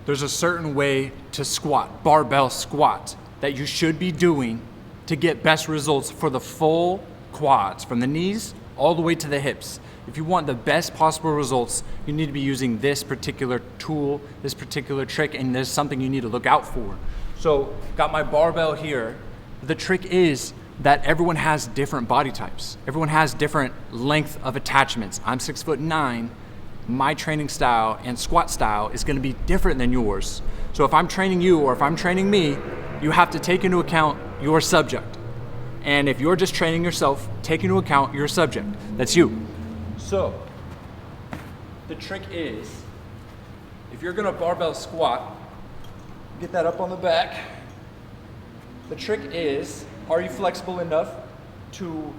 there's a certain way to squat, barbell squat, that you should be doing to get best results for the full quads, from the knees all the way to the hips. If you want the best possible results, you need to be using this particular tool, this particular trick, and there's something you need to look out for. So, got my barbell here. The trick is that everyone has different body types. Everyone has different length of attachments. I'm 6'9". My training style and squat style is gonna be different than yours. So if I'm training you or if I'm training me, you have to take into account your subject. And if you're just training yourself, take into account your subject. That's you. So, the trick is, if you're gonna barbell squat, get that up on the back. The trick is, are you flexible enough to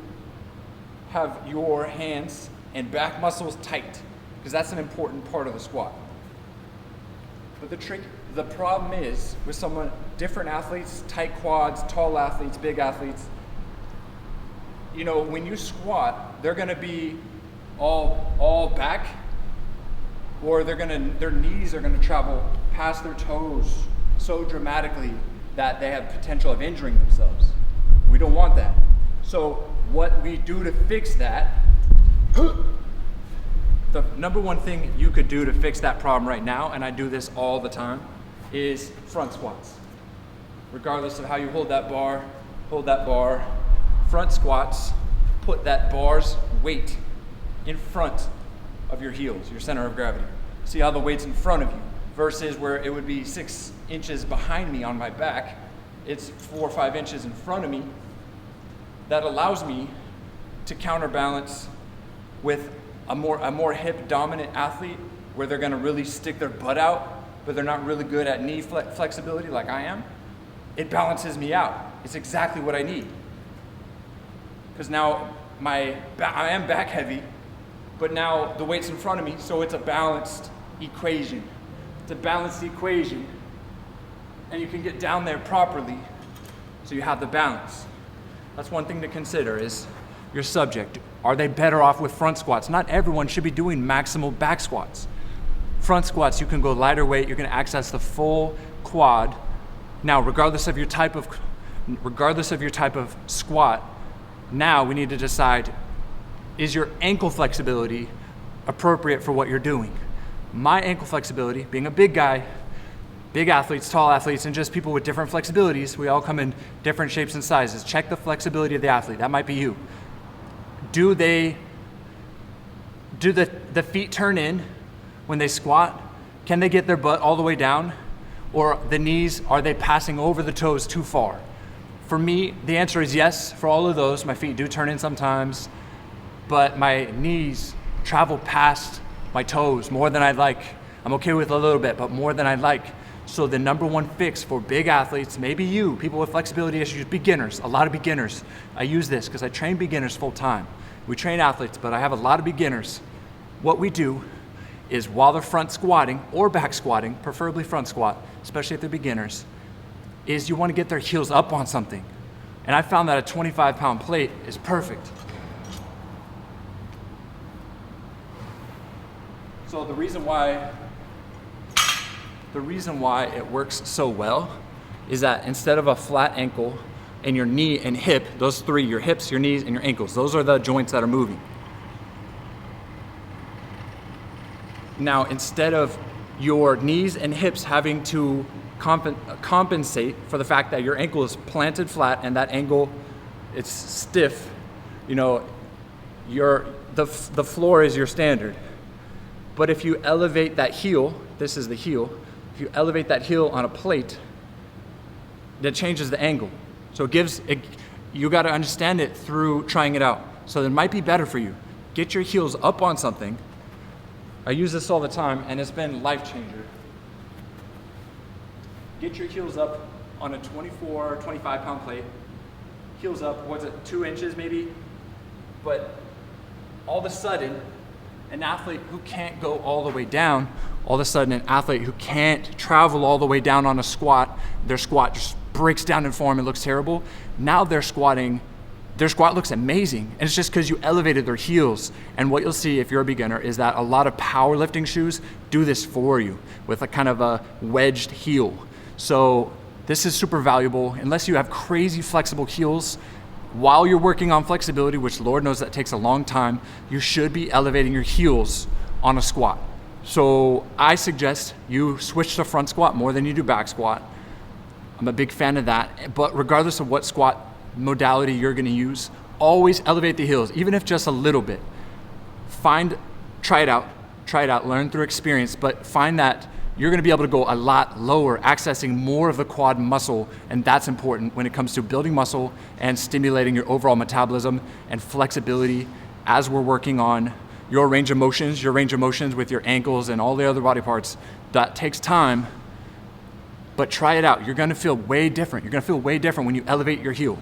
have your hands and back muscles tight? Because that's an important part of the squat. But the problem is with someone, different athletes, tight quads, tall athletes, big athletes, you know, when you squat, they're gonna be all back, or their knees are gonna travel past their toes so dramatically that they have potential of injuring themselves. We don't want that. So what we do to fix that, the number one thing you could do to fix that problem right now, and I do this all the time, is front squats. Regardless of how you hold that bar, front squats, put that bar's weight in front of your heels, your center of gravity. See how the weight's in front of you versus where it would be 6 inches behind me on my back. It's 4 or 5 inches in front of me. That allows me to counterbalance with a more hip dominant athlete where they're gonna really stick their butt out, but they're not really good at knee flexibility like I am. It balances me out. It's exactly what I need. Because now I am back heavy, but now the weight's in front of me, so it's a balanced equation. It's a balanced equation, and you can get down there properly, so you have the balance. That's one thing to consider is your subject. Are they better off with front squats? Not everyone should be doing maximal back squats. Front squats, you can go lighter weight, you're gonna access the full quad. Now, regardless of your type of squat, now we need to decide, is your ankle flexibility appropriate for what you're doing? My ankle flexibility, being a big guy, big athletes, tall athletes, and just people with different flexibilities, we all come in different shapes and sizes. Check the flexibility of the athlete, that might be you. Do the feet turn in when they squat? Can they get their butt all the way down? Or the knees, are they passing over the toes too far? For me, the answer is yes for all of those. My feet do turn in sometimes, but my knees travel past my toes more than I'd like. I'm okay with a little bit, but more than I'd like. So the number one fix for big athletes, maybe you, people with flexibility issues, beginners, a lot of beginners. I use this because I train beginners full time. We train athletes, but I have a lot of beginners. What we do is while they're front squatting or back squatting, preferably front squat, especially if they're beginners, is you want to get their heels up on something. And I found that a 25-pound plate is perfect. So the reason why it works so well is that instead of a flat ankle and your knee and hip, those three, your hips, your knees, and your ankles, those are the joints that are moving. Now, instead of your knees and hips having to compensate for the fact that your ankle is planted flat and that angle, it's stiff, you know, the floor is your standard. But if you elevate that heel, this is the heel, if you elevate that heel on a plate, that changes the angle. So you got to understand it through trying it out. So it might be better for you. Get your heels up on something. I use this all the time, and it's been life changer. Get your heels up on a 24, 25-pound plate. Heels up, 2 inches maybe? But all of a sudden, an athlete who can't go all the way down, all of a sudden an athlete who can't travel all the way down on a squat, their squat just breaks down in form, it looks terrible. Now they're squatting their squat looks amazing. And it's just because you elevated their heels. And what you'll see if you're a beginner is that a lot of powerlifting shoes do this for you with a kind of a wedged heel. So this is super valuable. Unless you have crazy flexible heels, while you're working on flexibility, which Lord knows that takes a long time, you should be elevating your heels on a squat. So I suggest you switch to front squat more than you do back squat. I'm a big fan of that. But regardless of what squat modality you're gonna use, always elevate the heels, even if just a little bit. Try it out, learn through experience, but find that you're gonna be able to go a lot lower, accessing more of the quad muscle, and that's important when it comes to building muscle and stimulating your overall metabolism and flexibility as we're working on your range of motions with your ankles and all the other body parts. That takes time, but try it out. You're gonna feel way different. You're gonna feel way different when you elevate your heel.